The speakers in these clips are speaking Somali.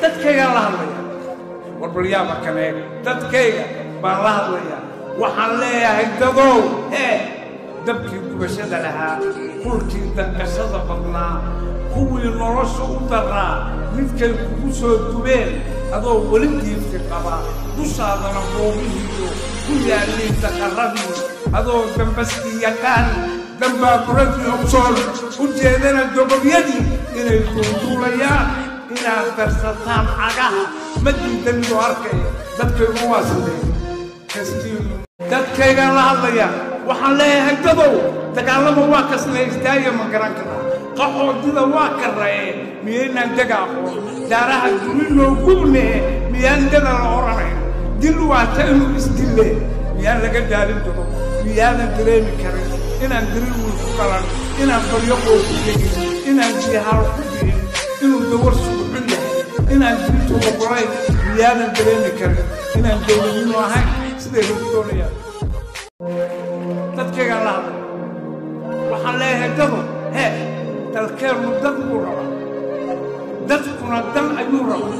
dadkayga la hadlaya warbalyaaba kaneeg dadkayga baan la hadlaya waxaan leeyahay dadow dabkii gubashada lahaa kulkii danqashada badnaa kuwii nolosha u daraa midkay kugu soo dubeen adoo weli diifti qaba dushaadana goobihiiyo ku yaalliin daqarradii adoo dambaskii yaqaan dambaaburadii ogsoon u jeedana dogobyadii inay duulduulayaan inaad darsataan cagaha ma diidanidoo arkaya dadkaygu waa sidee kastiinu dadkaygaan la hadlaya waxaan leeyahay dadow dagaalama waa kasnaystaayo ma garan karaa qaxoodida waa karraye miyaynaan daga aqoon daaraha duni loo gubnee miyaan dada la oranayn dil waata inuu isdille miyaan laga daalin dado miyaadan dareemi karin inaan dirir wiil ku qalan inaan baryo qooku degin inaan jihaal ku bihin inuu dawar suguxun yahay inaan dirintu oggolayn miyaadan dareemi karin inaan dawladnimo ahayn siday lagu doonayaan dadkaygaan la hadlay waxaan leeyahay dado dalkeenu dad buu rabaa dadkuna dan ayuu rabaa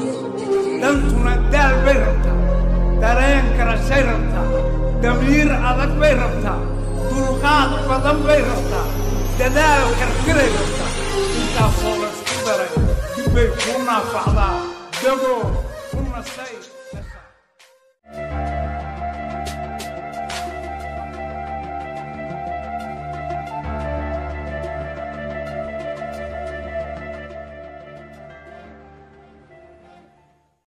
dantuna daal bay rabtaa dareen garashay rabtaa damiir adag bay rabtaa dulqaad badan bay rabtaa dadaal kartiray rabtaa intaasoo la isku daray dib bay kuu naafacdaa dagoo ku nasay